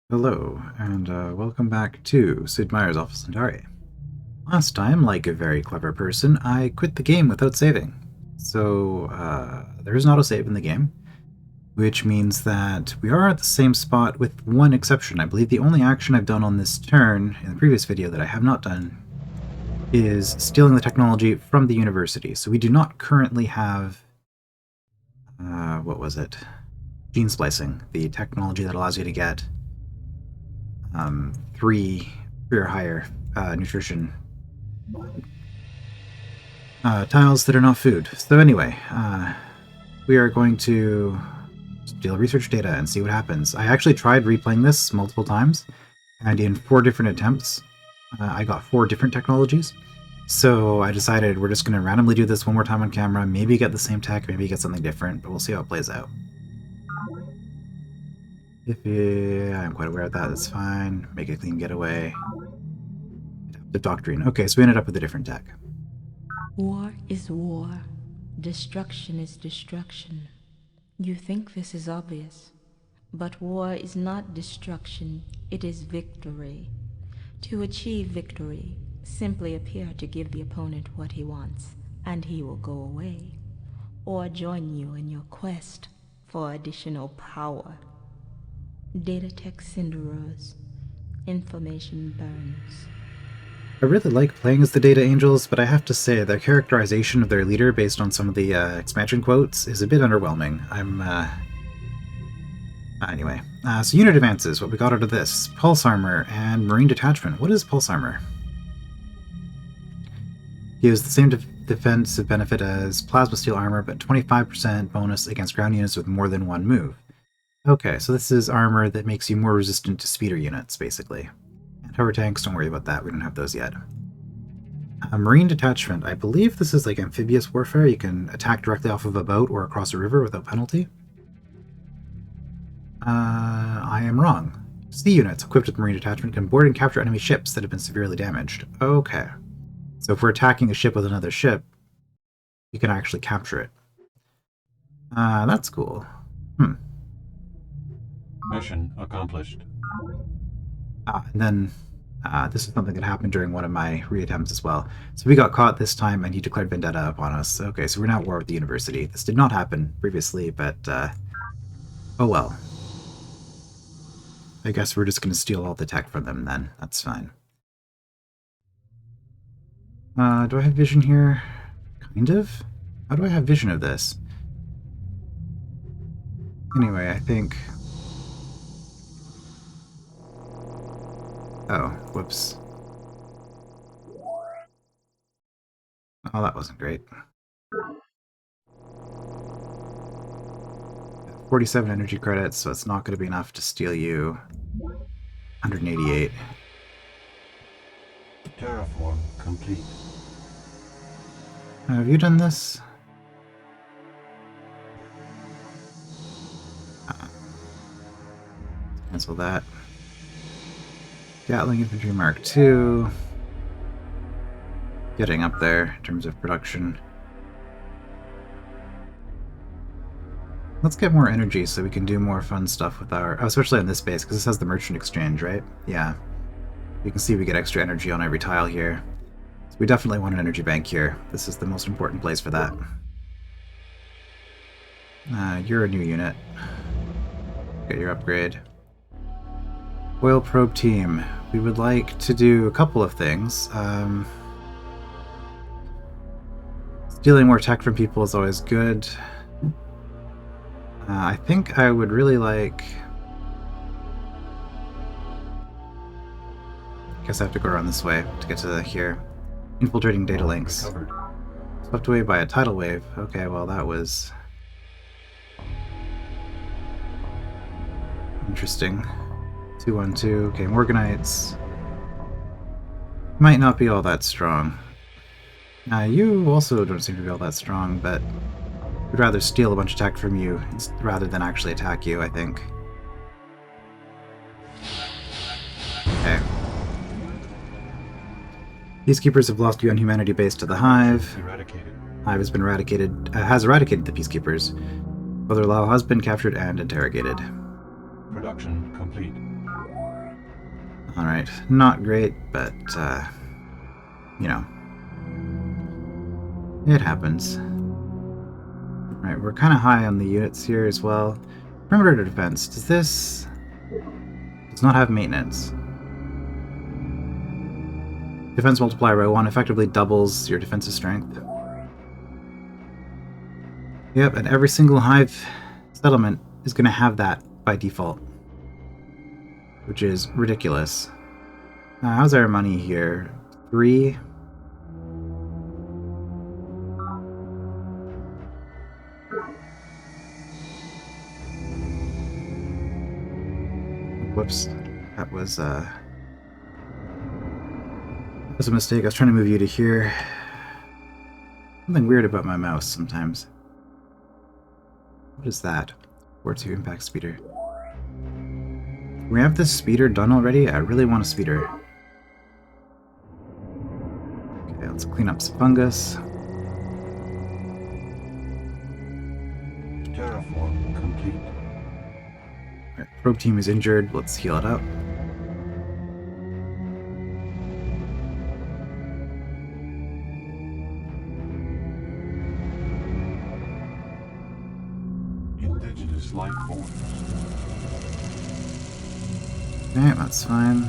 Hello, and welcome back to Sid Meier's Office Centauri. Last time, like a very clever person, I quit the game without saving. So, there is an autosave in the game, which means that we are at the same spot with one exception. I believe the only action I've done on this turn in the previous video that I have not done is stealing the technology from the university. So we do not currently have, what was it? Gene splicing, the technology that allows you to get three or higher nutrition tiles that are not food. So anyway, we are going to steal research data and see what happens. I actually tried replaying this multiple times, and in 4 different attempts, I got 4 different technologies. So I decided we're just going to randomly do this one more time on camera, maybe get the same tech, maybe get something different, but we'll see how it plays out. I'm quite aware of that, that's fine. Make a clean getaway. The Doctrine. Okay, so we ended up with a different tech. War is war. Destruction is destruction. You think this is obvious, but war is not destruction, it is victory. To achieve victory, simply appear to give the opponent what he wants, and he will go away, or join you in your quest for additional power. Data tech cinderos. Information burns. I really like playing as the Data Angels, but I have to say their characterization of their leader based on some of the expansion quotes is a bit underwhelming. Anyway, so unit advances, what we got out of this. Pulse Armor and Marine Detachment. What is Pulse Armor? Gives the same defensive benefit as Plasma Steel Armor, but 25% bonus against ground units with more than one move. Okay, so this is armor that makes you more resistant to speeder units, basically. And hover tanks, don't worry about that, we don't have those yet. Marine Detachment, I believe this is like amphibious warfare. You can attack directly off of a boat or across a river without penalty. I am wrong. Sea units equipped with Marine Detachment can board and capture enemy ships that have been severely damaged. Okay. So if we're attacking a ship with another ship, you can actually capture it. That's cool. Mission accomplished. And then this is something that happened during one of my reattempts as well. So we got caught this time, and he declared vendetta upon us. Okay, so we're now at war with the university. This did not happen previously, but oh well. I guess we're just going to steal all the tech from them then. That's fine. Do I have vision here? Kind of? How do I have vision of this? Anyway, I think... Oh, whoops. Oh, that wasn't great. 47 energy credits, so it's not going to be enough to steal you. 188. Terraform complete. Have you done this? Cancel that. Gatling Infantry Mark II. Getting up there in terms of production. Let's get more energy so we can do more fun stuff with our... Oh, especially on this base, because this has the merchant exchange, right? Yeah. You can see we get extra energy on every tile here. So we definitely want an energy bank here. This is the most important place for that. You're a new unit. Get your upgrade. Oil probe team. We would like to do a couple of things. Stealing more tech from people is always good. I think I would really like... Guess I have to go around this way to get to here. Infiltrating datalinks. Swept away by a tidal wave. Okay, well that was... interesting. 212. Okay, Morganites. Might not be all that strong. You also don't seem to be all that strong, but we'd rather steal a bunch of tech from you rather than actually attack you, I think. Okay. Peacekeepers have lost UN humanity base to the Hive. Eradicated. Hive has been eradicated, has eradicated the Peacekeepers. Brother Lao has been captured and interrogated. Production complete. Alright, not great, but, you know, it happens. Alright, we're kind of high on the units here as well. Perimeter defense, does not have maintenance. Defense multiplier by 1 effectively doubles your defensive strength. Yep, and every single Hive settlement is going to have that by default, which is ridiculous. How's our money here? 3. Whoops, that was a mistake. I was trying to move you to here. Something weird about my mouse sometimes. What is that? 4-2 impact speeder. We have this speeder done already? I really want a speeder. Okay, let's clean up some fungus. Terraform complete. Alright, probe team is injured. Let's heal it up. Indigenous life forms. Okay, that's fine.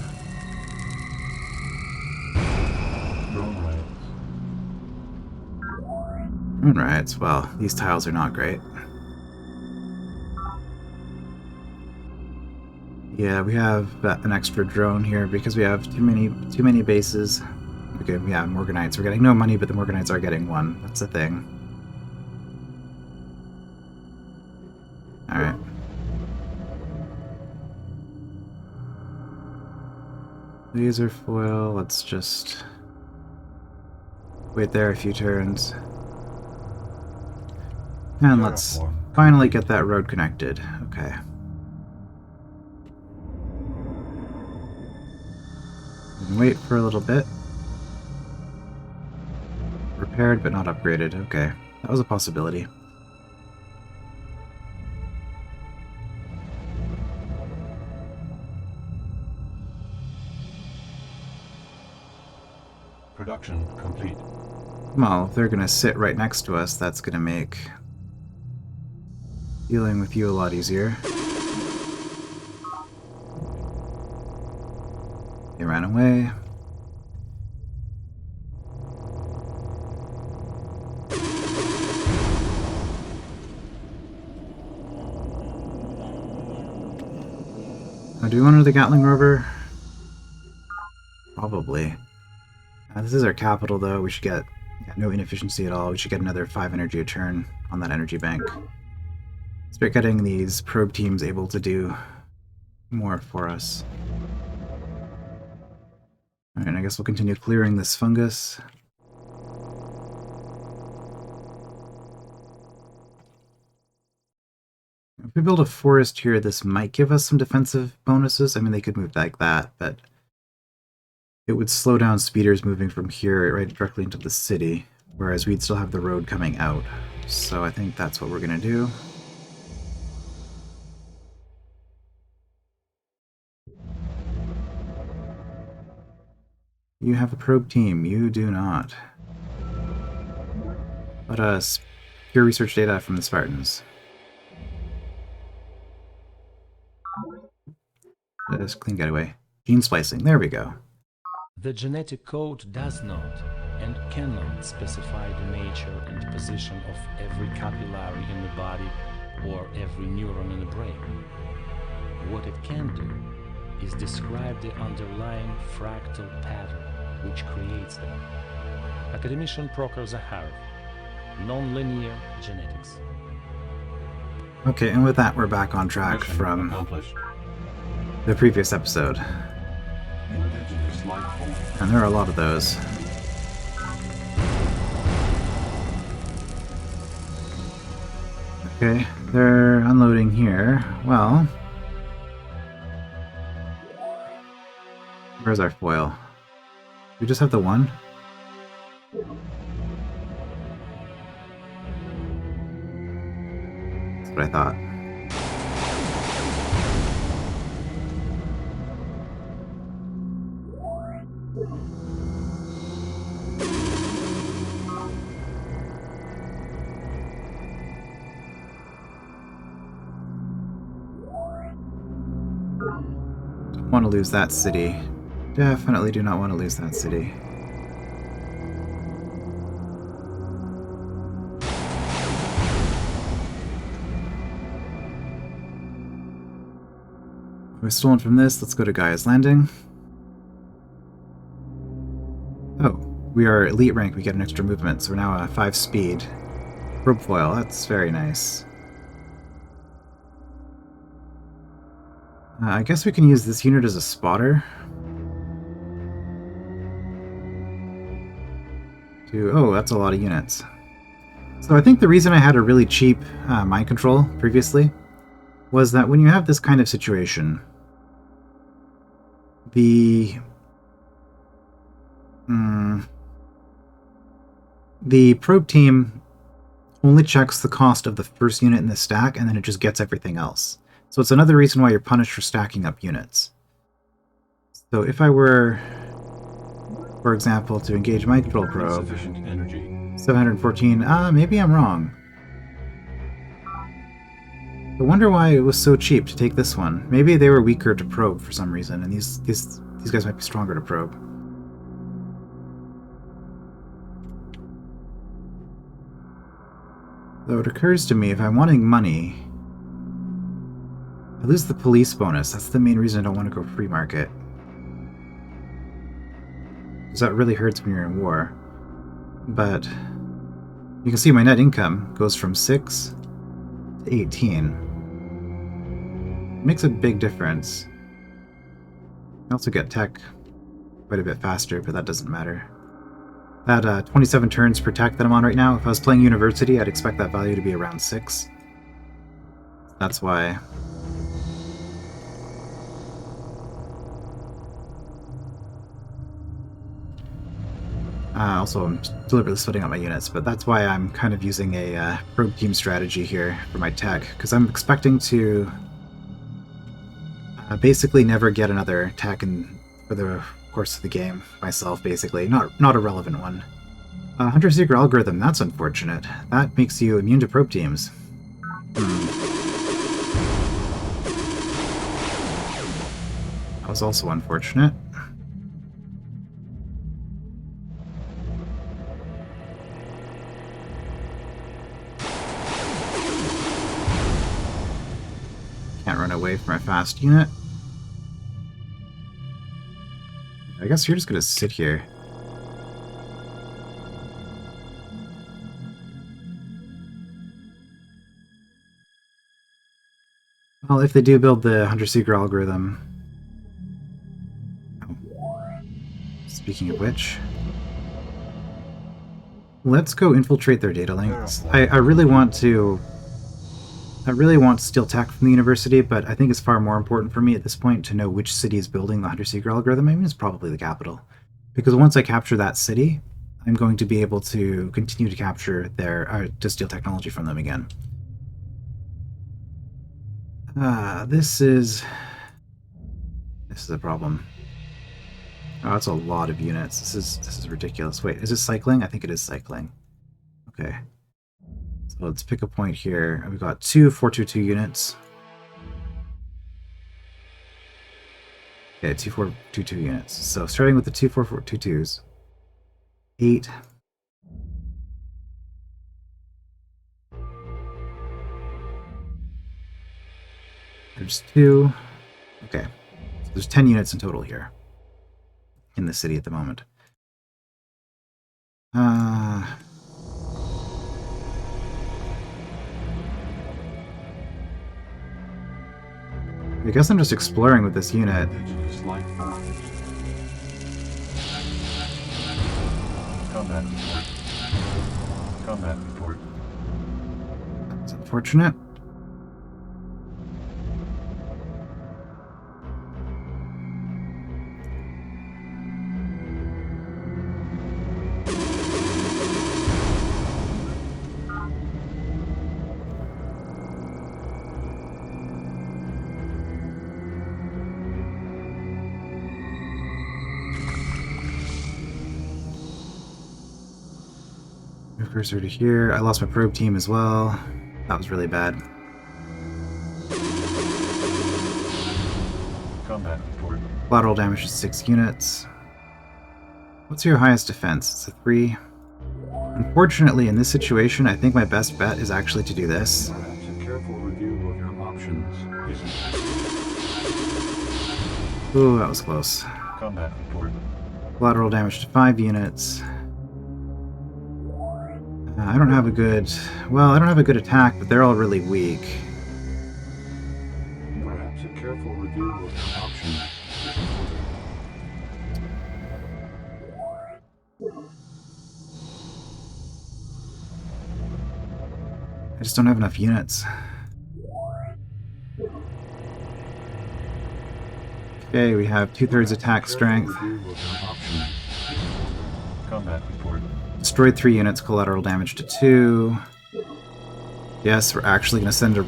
Drone riots. Alright, well, these tiles are not great. Yeah, we have an extra drone here because we have too many bases. Okay, yeah, Morganites. We're getting no money, but the Morganites are getting 1. That's the thing. Alright. Laser foil, let's just wait there a few turns. And let's finally get that road connected. Okay. And wait for a little bit. Repaired but not upgraded. Okay. That was a possibility. Production complete. Well, if they're gonna sit right next to us, that's gonna make dealing with you a lot easier. They ran away. Do we want another Gatling rover? Probably. This is our capital, though. We should get no inefficiency at all. We should get another 5 energy a turn on that energy bank. Start getting these probe teams able to do more for us. Alright, I guess we'll continue clearing this fungus. If we build a forest here, this might give us some defensive bonuses. I mean, they could move like that, but it would slow down speeders moving from here right directly into the city, whereas we'd still have the road coming out. So I think that's what we're going to do. You have a probe team. You do not. Let us pure research data from the Spartans. Let us clean getaway. Gene splicing. There we go. The genetic code does not and cannot specify the nature and position of every capillary in the body or every neuron in the brain. What it can do is describe the underlying fractal pattern which creates them. Academician Proctor Zaharev, Nonlinear Genetics. Okay, and with that, we're back on track Mission from accomplished. the previous episode. Indigenous life forms. And there are a lot of those. Okay, they're unloading here. Well, where's our foil? We just have the one? That's what I thought. want to lose that city. Definitely do not want to lose that city. We've stolen from this. Let's go to Gaia's Landing. Oh, we are elite rank. We get an extra movement, so we're now a 5 speed. Probe foil. That's very nice. I guess we can use this unit as a spotter. Oh, that's a lot of units. So I think the reason I had a really cheap mind control previously was that when you have this kind of situation, the probe team only checks the cost of the first unit in the stack, and then it just gets everything else. So it's another reason why you're punished for stacking up units. So if I were, for example, to engage mind control probe, Insufficient energy. 714, maybe I'm wrong. I wonder why it was so cheap to take this one. Maybe they were weaker to probe for some reason, and these guys might be stronger to probe. Though it occurs to me, if I'm wanting money, I lose the police bonus. That's the main reason I don't want to go free market. Because that really hurts when you're in war. But you can see my net income goes from 6 to 18. It makes a big difference. I also get tech quite a bit faster, but that doesn't matter. That 27 turns per tech that I'm on right now, if I was playing University, I'd expect that value to be around 6. That's why. Also, I'm deliberately splitting up my units, but that's why I'm kind of using a probe team strategy here for my tech, because I'm expecting to basically never get another tech for the course of the game myself, basically. Not a relevant one. Hunter-Seeker algorithm, that's unfortunate. That makes you immune to probe teams. That was also unfortunate. Can't run away from a fast unit. I guess you're just gonna sit here. Well, if they do build the Hunter-Seeker algorithm... Oh. Speaking of which... Let's go infiltrate their data links. I really want to steal tech from the university, but I think it's far more important for me at this point to know which city is building the Hunter-Seeker algorithm. I mean, it's probably the capital. Because once I capture that city, I'm going to be able to continue to capture to steal technology from them again. This is a problem. Oh, that's a lot of units. This is ridiculous. Wait, is it cycling? I think it is cycling. Okay. So let's pick a point here. We've got 2 422 units. Okay, 2 422 units. So starting with the 2 422s. 8. There's 2. Okay. So there's 10 units in total here. In the city at the moment. I guess I'm just exploring with this unit. Indigenous life form. Combat report. Combat report. It's unfortunate. Cursor to here. I lost my probe team as well. That was really bad. Combat report. Collateral damage is 6 units. What's your highest defense? It's a 3. Unfortunately, in this situation, I think my best bet is actually to do this. Perhaps a careful review of your options isn't Ooh, that was close. combat report. Collateral damage to 5 units. I don't have a good... Well, I don't have a good attack, but they're all really weak. Perhaps a careful review of your options isn't I just don't have enough units. Okay, we have 2/3 attack strength. Review of your options isn't combat report. Destroyed 3 units, collateral damage to 2. Yes, we're actually going to send a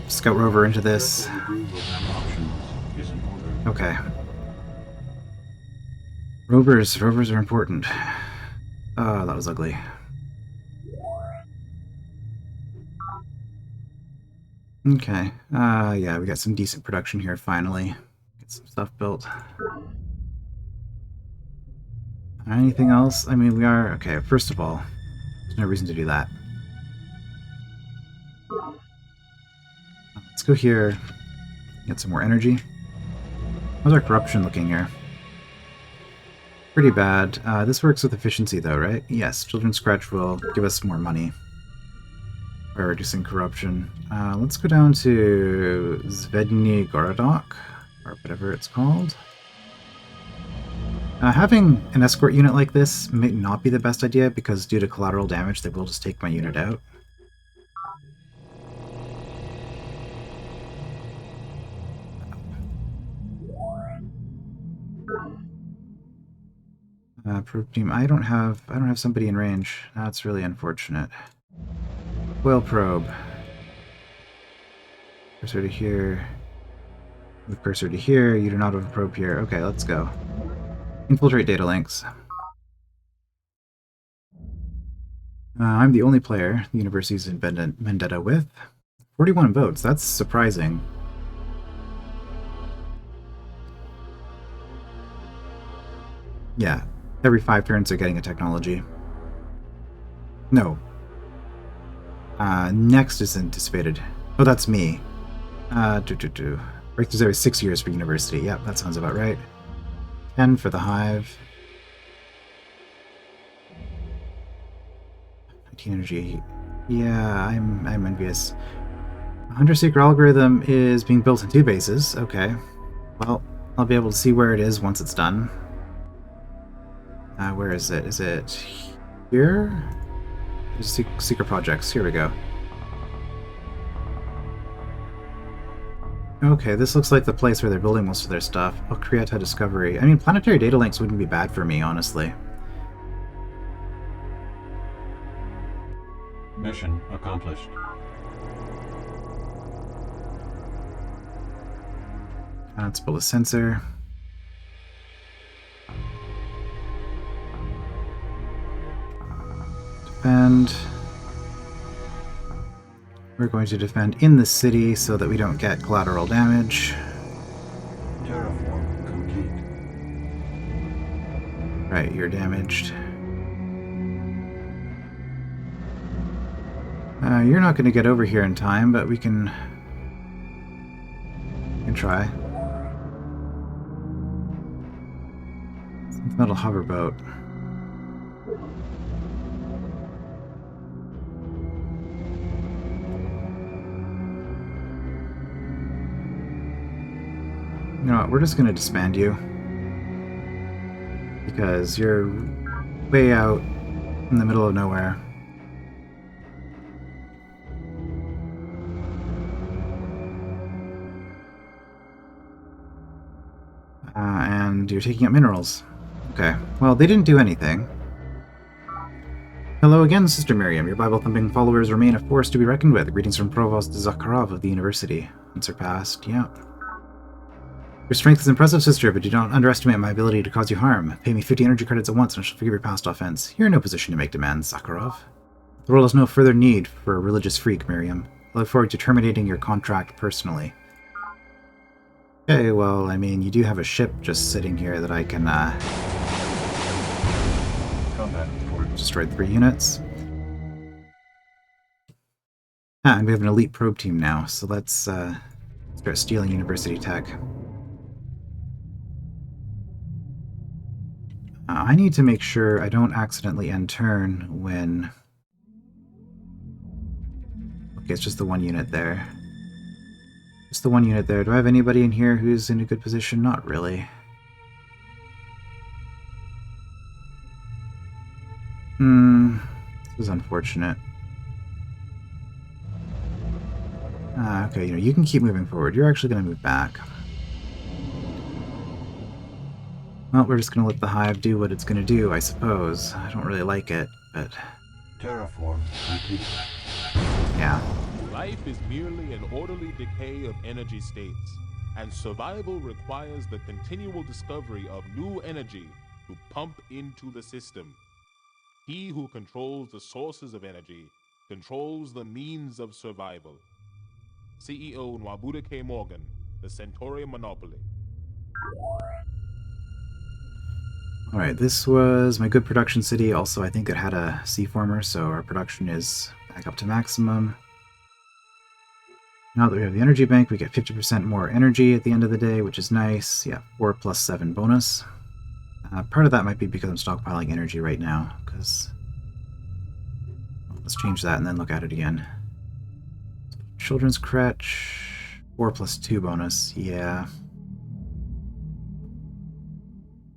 scout rover into this. Review of your options isn't ordered. Okay. Rovers are important. Oh, that was ugly. Okay. Yeah, we got some decent production here finally. Get some stuff built. Anything else? I mean, we are... Okay, first of all, there's no reason to do that. Let's go here. Get some more energy. How's our corruption looking here? Pretty bad. This works with efficiency though, right? Yes, Children's Scratch will give us more money by reducing corruption. Let's go down to Zvedny Gorodok, or whatever it's called. Having an escort unit like this may not be the best idea, because due to collateral damage, they will just take my unit out. Probe team. I don't have somebody in range. That's really unfortunate. Whale probe. Cursor to here. Move cursor to here. You do not have a probe here. Okay, let's go. Infiltrate datalinks. I'm the only player the university's in vendetta with. 41 votes. That's surprising. Yeah. Every 5 turns they're getting a technology. No. Next is anticipated. Oh, that's me. Breakthroughs every 6 years for university. Yep, that sounds about right. 10 for the Hive. 19 energy. Yeah, I'm envious. Hunter-Seeker algorithm is being built in 2 bases. Okay. Well, I'll be able to see where it is once it's done. Where is it? Is it here? Secret projects. Here we go. Okay, this looks like the place where they're building most of their stuff. Oh, Kriata Discovery. I mean, planetary data links wouldn't be bad for me, honestly. Mission accomplished. Let's build a sensor. Defend. We're going to defend in the city so that we don't get collateral damage. Terraform complete. Right, you're damaged. You're not going to get over here in time, but we can try. Metal hoverboat. You know what, we're just going to disband you. Because you're way out in the middle of nowhere. And you're taking up minerals. Okay, well, they didn't do anything. Hello again, Sister Miriam. Your Bible-thumping followers remain a force to be reckoned with. Greetings from Provost Zakharov of the University. Unsurpassed, yeah. Your strength is impressive, sister, but do not underestimate my ability to cause you harm. Pay me 50 energy credits at once and I shall forgive your past offense. You're in no position to make demands, Zakharov. The world has no further need for a religious freak, Miriam. I look forward to terminating your contract personally. Okay, well, I mean, you do have a ship just sitting here that I can, Combat report. destroyed 3 units. And we have an elite probe team now, so let's, start stealing university tech. I need to make sure I don't accidentally end turn when... Okay, it's just the 1 unit there. Just the 1 unit there. Do I have anybody in here who's in a good position? Not really. This is unfortunate. Okay, you can keep moving forward. You're actually going to move back. Well, we're just going to let the Hive do what it's going to do, I suppose. I don't really like it, but... Terraform complete. Yeah. Life is merely an orderly decay of energy states, and survival requires the continual discovery of new energy to pump into the system. He who controls the sources of energy controls the means of survival. CEO Nwabuda K. Morgan, the Centauri Monopoly. Alright, this was my good production city. Also, I think it had a C-former, so our production is back up to maximum. Now that we have the energy bank, we get 50% more energy at the end of the day, which is nice. Yeah, 4 plus 7 bonus. Part of that might be because I'm stockpiling energy right now, because... Let's change that and then look at it again. Children's crutch, 4 plus 2 bonus, yeah.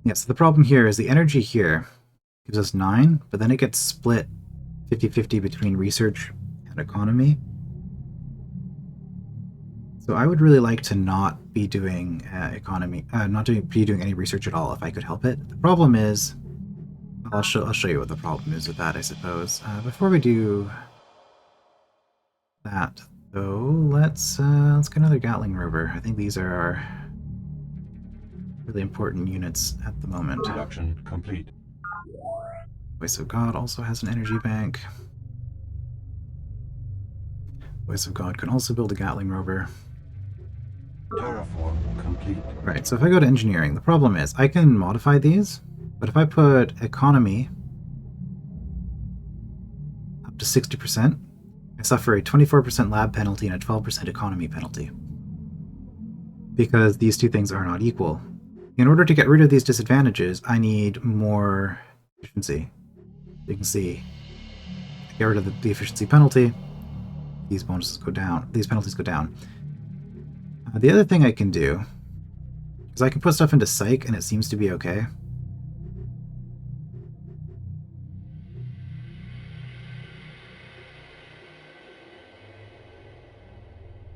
Yeah, so the problem here is the energy here gives us 9, but then it gets split 50-50 between research and economy. So I would really like to not be doing be doing any research at all if I could help it. The problem is, I'll show you what the problem is with that, I suppose. Before we do that, though, let's get another Gatling rover. I think these are our really important units at the moment. Production complete. Voice of God also has an energy bank. Voice of God can also build a Gatling rover. Terraform complete. Right, so if I go to engineering, the problem is I can modify these, but if I put economy up to 60%, I suffer a 24% lab penalty and a 12% economy penalty. Because these two things are not equal. In order to get rid of these disadvantages, I need more efficiency. You can see, I get rid of the efficiency penalty, these bonuses go down, these penalties go down. The other thing I can do is I can put stuff into psych and it seems to be okay.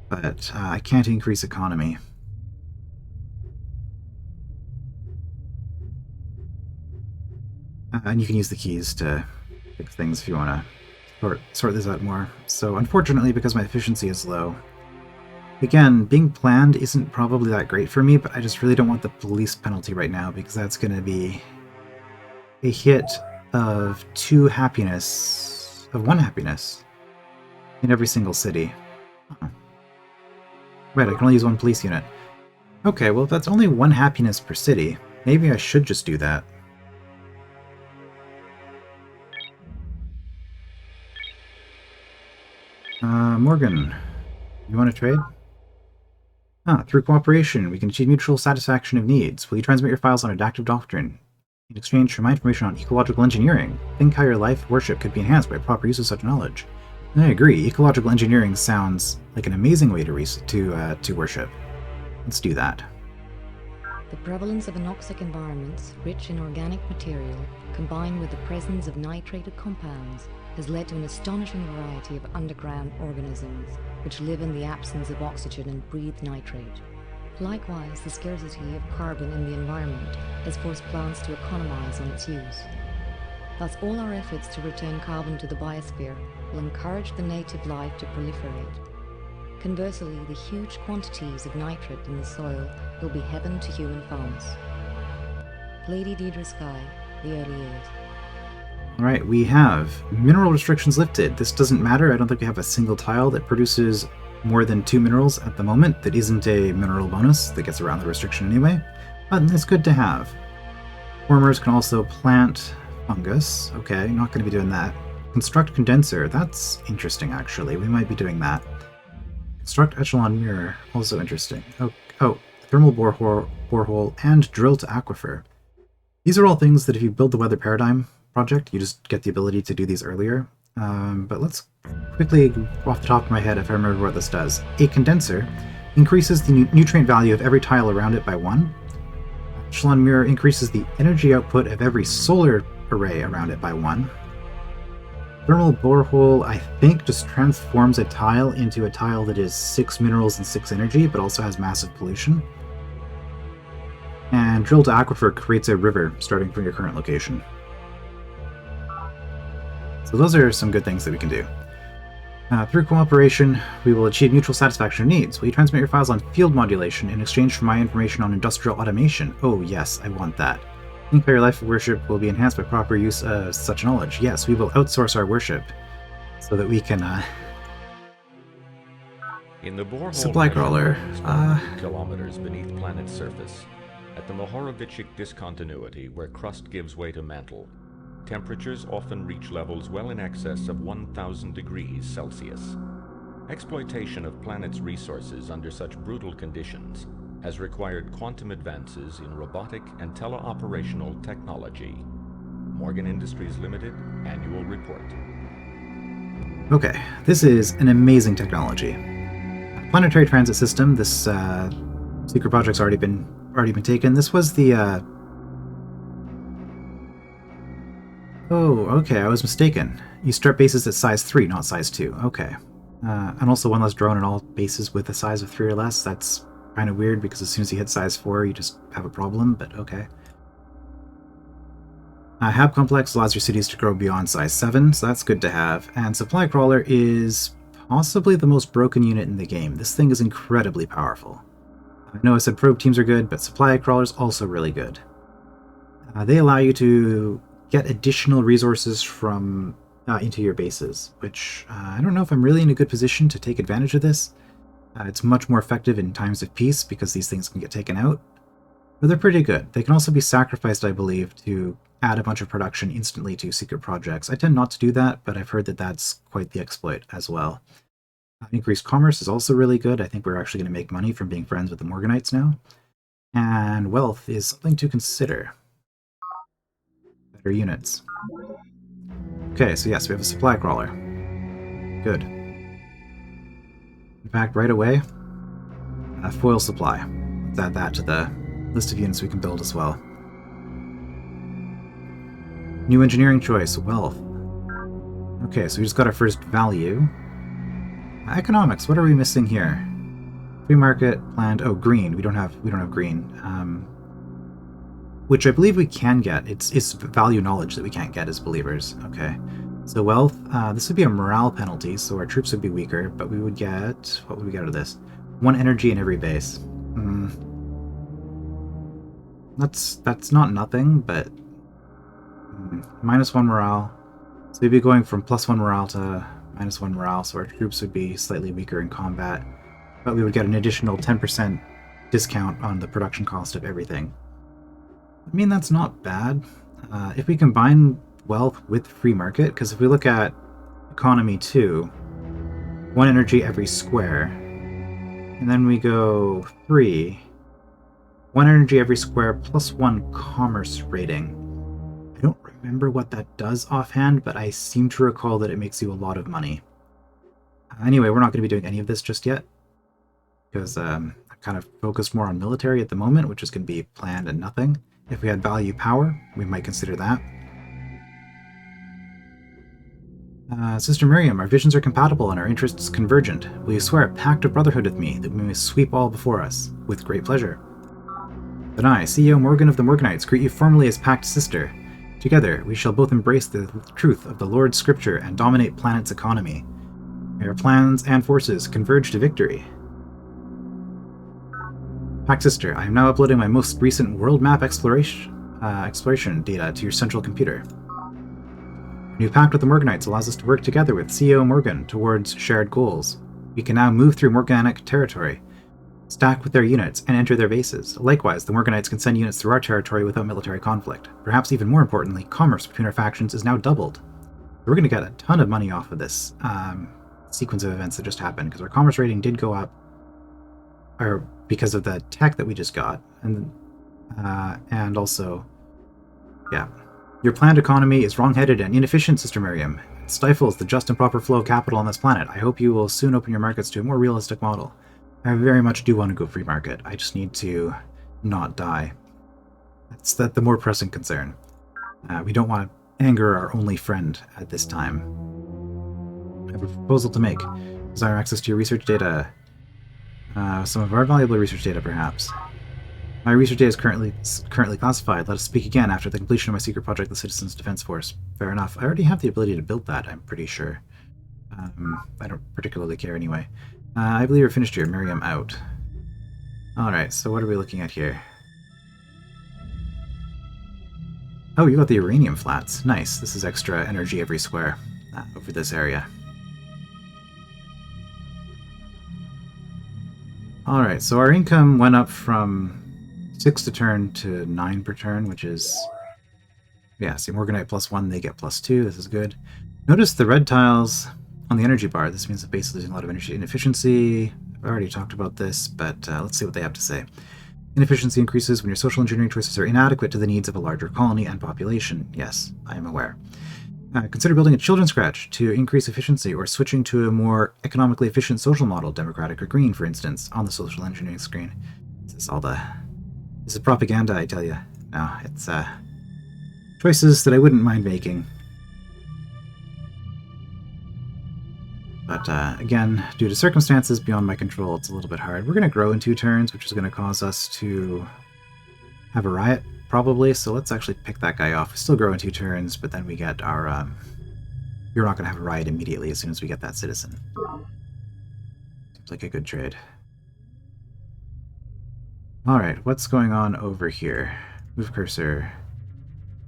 But I can't increase economy. And you can use the keys to fix things if you want to sort this out more. So unfortunately, because my efficiency is low, again, being planned isn't probably that great for me, but I just really don't want the police penalty right now because that's going to be a hit of 1 happiness in every single city. Huh. Right, I can only use 1 police unit. Okay, well if that's only 1 happiness per city, maybe I should just do that. Morgan, you want to trade? Through cooperation, we can achieve mutual satisfaction of needs. Will you transmit your files on adaptive doctrine? In exchange for my information on ecological engineering, think how your life worship could be enhanced by proper use of such knowledge. And I agree, ecological engineering sounds like an amazing way to worship. Let's do that. The prevalence of anoxic environments, rich in organic material, combined with the presence of nitrated compounds, has led to an astonishing variety of underground organisms, which live in the absence of oxygen and breathe nitrate. Likewise, the scarcity of carbon in the environment has forced plants to economize on its use. Thus, all our efforts to return carbon to the biosphere will encourage the native life to proliferate. Conversely, the huge quantities of nitrate in the soil will be heaven to human farms. Lady Deidre Sky, the early years. Alright, we have mineral restrictions lifted. This doesn't matter, I don't think we have a single tile that produces more than 2 minerals at the moment. That isn't a mineral bonus that gets around the restriction anyway, but it's good to have. Formers can also plant fungus. Okay, not going to be doing that. Construct condenser. That's interesting, actually. We might be doing that. Construct echelon mirror. Also interesting. Oh, thermal borehole and drill to aquifer. These are all things that if you build the Weather Paradigm project, you just get the ability to do these earlier. But let's quickly, off the top of my head, if I remember what this does. A condenser increases the nutrient value of every tile around it by 1. Echelon mirror increases the energy output of every solar array around it by 1. Thermal borehole, I think, just transforms a tile into a tile that is 6 minerals and 6 energy, but also has massive pollution. And drill to aquifer creates a river starting from your current location. So those are some good things that we can do. Through cooperation, we will achieve mutual satisfaction of needs. Will you transmit your files on field modulation in exchange for my information on industrial automation? Oh yes, I want that. Think how your life of worship will be enhanced by proper use of such knowledge. Yes, we will outsource our worship so that we can In the borehole supply crawler. kilometers beneath planet's surface, at the Mohorovicic discontinuity where crust gives way to mantle, temperatures often reach levels well in excess of 1,000 degrees Celsius. Exploitation of planet's resources under such brutal conditions has required quantum advances in robotic and teleoperational technology. Morgan Industries Limited Annual Report. Okay, this is an amazing technology. Planetary transit system. This secret project's already been taken. This was the. Oh, okay, I was mistaken. You start bases at size 3, not size 2. Okay. And also one less drone in all bases with a size of 3 or less. That's kind of weird because as soon as you hit size 4, you just have a problem, but okay. Hab Complex allows your cities to grow beyond size 7, so that's good to have. And Supply Crawler is possibly the most broken unit in the game. This thing is incredibly powerful. I know I said probe teams are good, but Supply Crawler is also really good. They allow you to get additional resources from into your bases, which I don't know if I'm really in a good position to take advantage of this. It's much more effective in times of peace because these things can get taken out, but they're pretty good. They can also be sacrificed, I believe, to add a bunch of production instantly to secret projects. I tend not to do that, but I've heard that that's quite the exploit as well. Increased commerce is also really good. I think we're actually going to make money from being friends with the Morganites now. And wealth is something to consider. Better units. Okay, so yes, we have a supply crawler. Good. In fact, right away, foil supply. Let's add that to the list of units we can build as well. New engineering choice, wealth. Okay, so we just got our first value. Economics, what are we missing here? Free market, planned. Oh, green. We don't have green. Which I believe we can get. It's value knowledge that we can't get as believers. Okay. So wealth, this would be a morale penalty, so our troops would be weaker, but we would get, what would we get out of this? 1 energy in every base. That's not nothing, but -1 morale. So we'd be going from +1 morale to -1 morale, so our troops would be slightly weaker in combat, but we would get an additional 10% discount on the production cost of everything. I mean, that's not bad. If we combine wealth with free market, because if we look at economy 2, 1 energy every square, and then we go 3, 1 energy every square plus 1 commerce rating. I don't remember what that does offhand, but I seem to recall that it makes you a lot of money. Anyway, we're not going to be doing any of this just yet, because I'm kind of focused more on military at the moment, which is going to be planned and nothing. If we had value power, we might consider that. Sister Miriam, our visions are compatible and our interests convergent. Will you swear a Pact of Brotherhood with me, that we may sweep all before us? With great pleasure. Then I, CEO Morgan of the Morganites, greet you formally as Pact Sister. Together, we shall both embrace the truth of the Lord's Scripture and dominate planet's economy. May our plans and forces converge to victory. Pact Sister, I am now uploading my most recent world map exploration data to your central computer. New Pact with the Morganites allows us to work together with CEO Morgan towards shared goals. We can now move through Morganic territory, stack with their units, and enter their bases. Likewise, the Morganites can send units through our territory without military conflict. Perhaps even more importantly, commerce between our factions is now doubled. We're going to get a ton of money off of this sequence of events that just happened, because our commerce rating did go up, or because of the tech that we just got, and also, yeah. Your planned economy is wrong-headed and inefficient, Sister Miriam. It stifles the just and proper flow of capital on this planet. I hope you will soon open your markets to a more realistic model. I very much do want to go free market. I just need to not die. That's the more pressing concern. We don't want to anger our only friend at this time. I have a proposal to make. Desire access to your research data. Some of our valuable research data, perhaps. My research data is currently classified. Let us speak again after the completion of my secret project, the Citizens Defense Force. Fair enough. I already have the ability to build that, I'm pretty sure. I don't particularly care anyway. I believe you're finished here. Miriam out. Alright, so what are we looking at here? Oh, you got the uranium flats. Nice. This is extra energy every square over this area. Alright, so our income went up from 6 a turn to 9 per turn, which is... yeah, see, Morganite +1, they get +2. This is good. Notice the red tiles on the energy bar. This means the base is losing a lot of energy inefficiency. I've already talked about this, but let's see what they have to say. Inefficiency increases when your social engineering choices are inadequate to the needs of a larger colony and population. Yes, I am aware. Consider building a children's crèche to increase efficiency, or switching to a more economically efficient social model, democratic or green, for instance, on the social engineering screen. This is all the... this is propaganda, I tell you. No, it's choices that I wouldn't mind making. But again, due to circumstances beyond my control, it's a little bit hard. We're going to grow in 2 turns, which is going to cause us to have a riot, probably. So let's actually pick that guy off. We still grow in 2 turns, but then we get our... we're not going to have a riot immediately as soon as we get that citizen. Seems like a good trade. Alright, what's going on over here? Move cursor.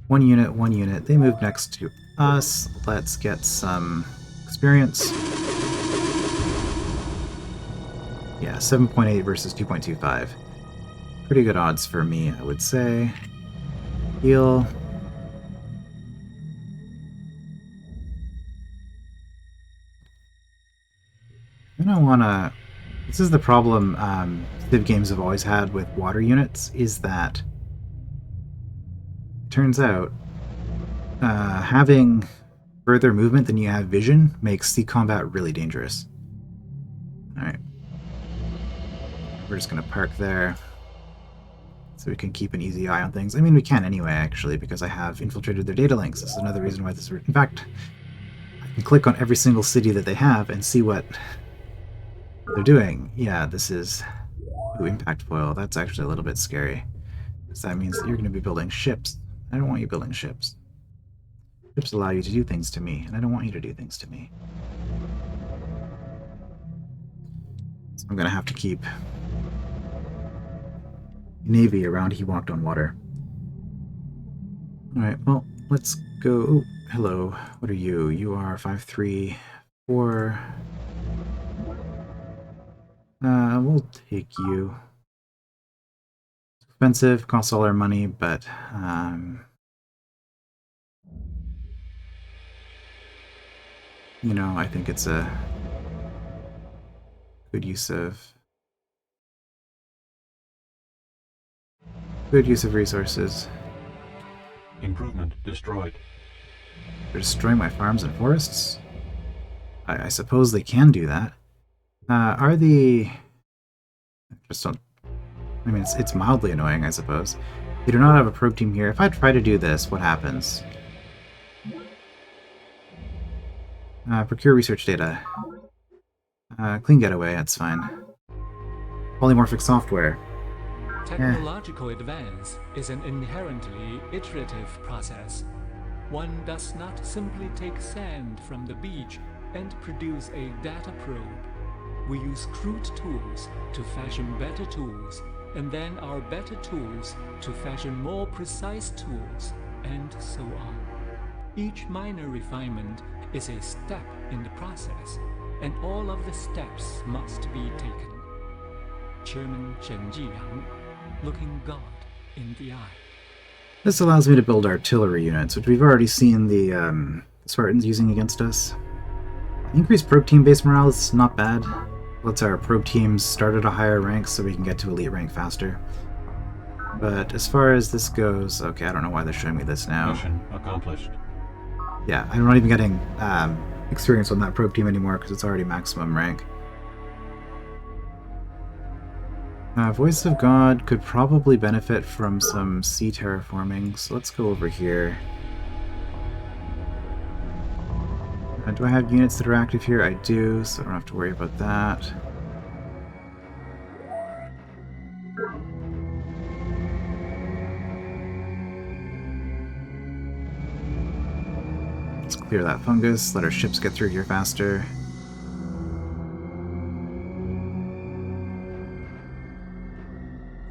1 unit, 1 unit. They move next to us. Let's get some experience. Yeah, 7.8 versus 2.25. Pretty good odds for me, I would say. Heal. I don't want to... this is the problem Civ games have always had with water units, is that it turns out having further movement than you have vision makes sea combat really dangerous. Alright. We're just going to park there so we can keep an easy eye on things. I mean, we can anyway, actually, because I have infiltrated their data links. This is another reason why this... in fact, I can click on every single city that they have and see what they're doing. Yeah, this is... ooh, impact foil. That's actually a little bit scary. Because that means that you're going to be building ships. I don't want you building ships. Ships allow you to do things to me, and I don't want you to do things to me. So I'm going to have to keep Navy around He Walked on Water. Alright, well, let's go... oh, hello. What are you? You are 5-3-4... we'll take you. It's expensive, costs all our money, but you know, I think it's a good use of resources. Improvement destroyed. They're destroying my farms and forests? I suppose they can do that. Are the... just don't... I mean, it's mildly annoying, I suppose. They do not have a probe team here. If I try to do this, what happens? Procure research data. Clean getaway, that's fine. Polymorphic software. Technological advance is an inherently iterative process. One does not simply take sand from the beach and produce a data probe. We use crude tools to fashion better tools, and then our better tools to fashion more precise tools, and so on. Each minor refinement is a step in the process. and all of the steps must be taken. Chairman Chen Jiliang, looking God in the eye. This allows me to build artillery units, which we've already seen the Spartans using against us. Increased probe team base morale is not bad. Lets our probe teams start at a higher rank so we can get to elite rank faster. But as far as this goes, okay, I don't know why they're showing me this now. Mission accomplished. Yeah, I'm not even getting experience on that probe team anymore because it's already maximum rank. Voice of God could probably benefit from some sea terraforming, so let's go over here. Do I have units that are active here? I do, so I don't have to worry about that. Let's clear that fungus, let our ships get through here faster.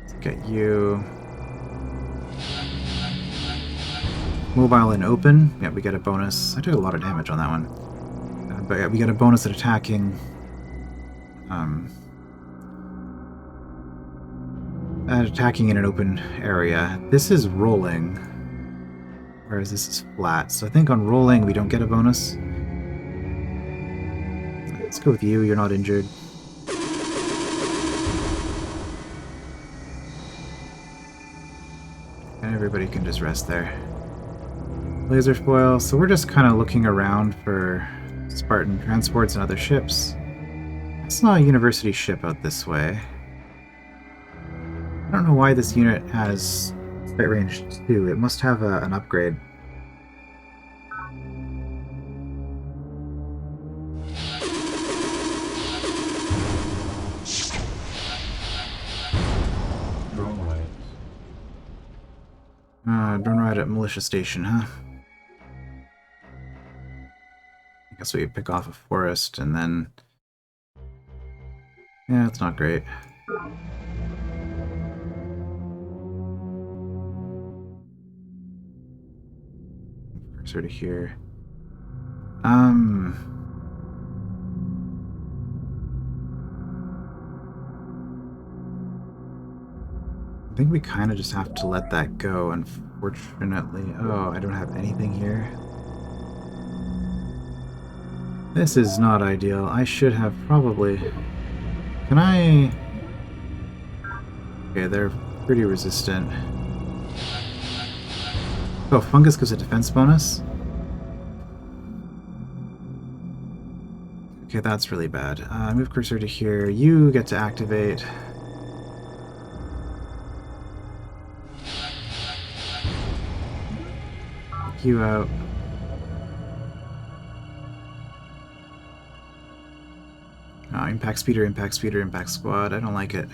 Let's get you mobile and open. Yeah, we get a bonus. I took a lot of damage on that one. But yeah, we get a bonus at attacking in an open area. This is rolling, whereas this is flat. So I think on rolling we don't get a bonus. Let's go with you, you're not injured. And everybody can just rest there. Laser foil, so we're just kind of looking around for Spartan transports and other ships. I saw a university ship out this way. I don't know why this unit has straight range 2. It must have an upgrade. Drone riots. Drone riot at Militia Station, huh? I guess we pick off a forest and then... Yeah, it's not great. Sort of here. I think we kind of just have to let that go, unfortunately. Oh, I don't have anything here. This is not ideal. I should have probably... Can I... Okay, they're pretty resistant. Oh, fungus gives a defense bonus? Okay, that's really bad. Move cursor to here. You get to activate. Take you out. Impact speeder, impact speeder, impact squad. I don't like it.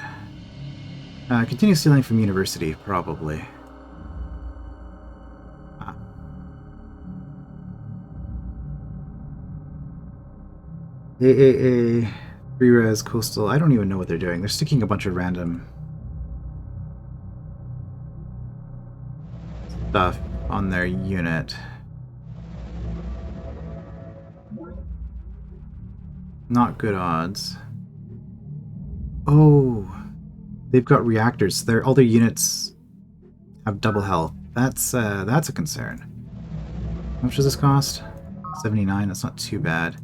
Continue stealing from university, probably. AAA, Re-Res, Coastal, I don't even know what they're doing. They're sticking a bunch of random stuff on their unit. Not good odds. Oh, they've got reactors. All their units have double health. That's a concern. How much does this cost? 79, that's not too bad.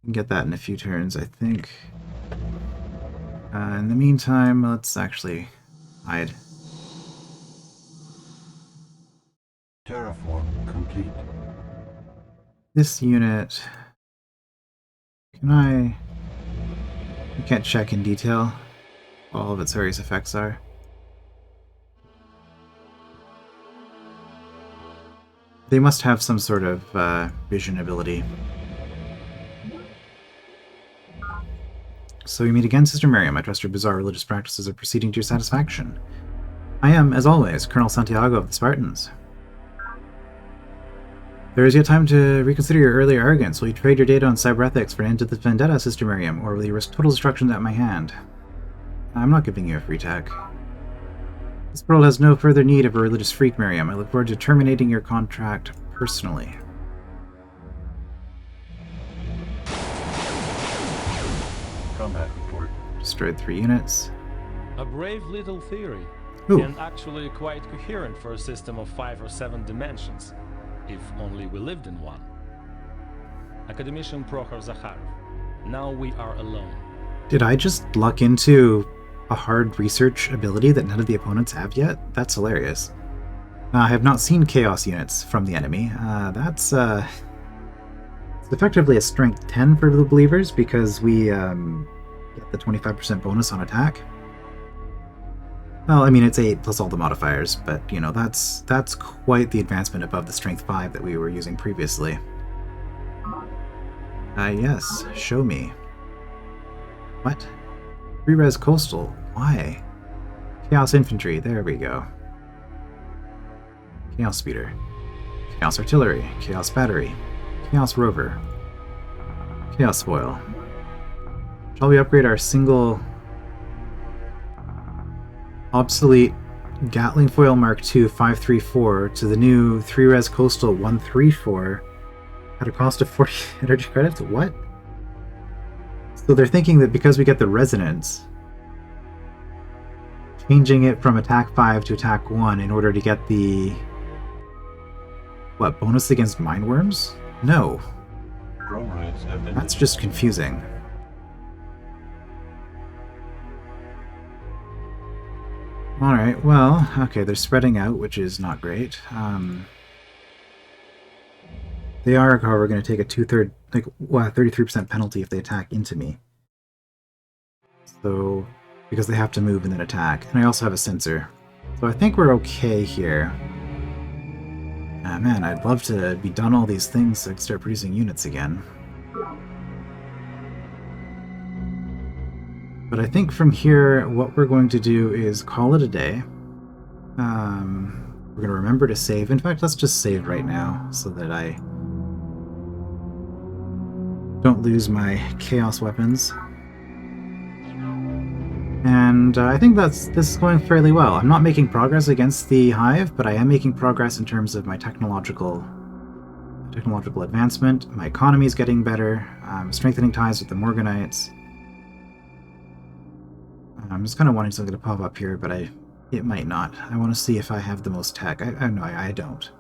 Can get that in a few turns, I think. In the meantime, let's actually hide. Terraform complete. This unit... Can I... You can't check in detail what all of its various effects are. They must have some sort of vision ability. So we meet again, Sister Miriam. I trust your bizarre religious practices are proceeding to your satisfaction. I am, as always, Colonel Santiago of the Spartans. There is yet time to reconsider your earlier arrogance. Will you trade your data on cyber ethics for an end to this vendetta, Sister Miriam, or will you risk total destruction at my hand? I'm not giving you a free tack. This world has no further need of a religious freak, Miriam. I look forward to terminating your contract personally. Combat report. Destroyed 3 units. A brave little theory, Ooh. and actually quite coherent for a system of 5 or 7 dimensions, if only we lived in one. Academician Prokhor Zakharov. Now we are alone. Did I just luck into a hard research ability that none of the opponents have yet? That's hilarious. I have not seen chaos units from the enemy. That's it's effectively a strength 10 for the believers because we get the 25% bonus on attack. Well, I mean, it's 8 plus all the modifiers, but, you know, that's quite the advancement above the strength 5 that we were using previously. Yes, show me. What? 3-res coastal? Why? Chaos infantry, there we go. Chaos speeder. Chaos artillery. Chaos battery. Chaos rover. Chaos foil. Shall we upgrade our single obsolete Gatling foil Mark II 534 to the new 3-res coastal 134 at a cost of 40 energy credits? What? So they're thinking that because we get the resonance, changing it from attack 5 to attack 1 in order to get the what, bonus against mindworms? No. Droids have been That's just confusing. Alright, well, okay, they're spreading out, which is not great. They are, however, going to take a 33% penalty if they attack into me. So, because they have to move and then attack. And I also have a sensor. So I think we're okay here. Man, I'd love to be done all these things so I can start producing units again. But I think from here, what we're going to do is call it a day. We're going to remember to save. In fact, let's just save right now so that I don't lose my chaos weapons. And I think this is going fairly well. I'm not making progress against the Hive, but I am making progress in terms of my technological advancement. My economy is getting better. I'm strengthening ties with the Morganites. I'm just kind of wanting something to pop up here, but it might not. I want to see if I have the most tech. I don't.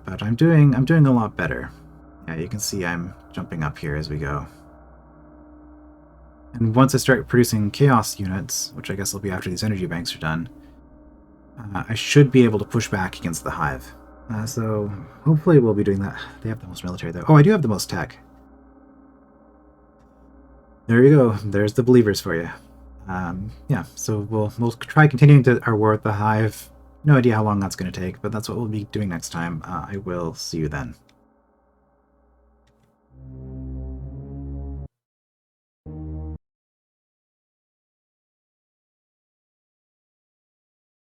But I'm doing a lot better. Yeah, you can see I'm jumping up here as we go. And once I start producing chaos units, which I guess will be after these energy banks are done, I should be able to push back against the Hive. So hopefully we'll be doing that. They have the most military though. Oh, I do have the most tech. There you go. There's the believers for you. Yeah, so we'll try continuing our war with the Hive. No idea how long that's going to take, but that's what we'll be doing next time. I will see you then.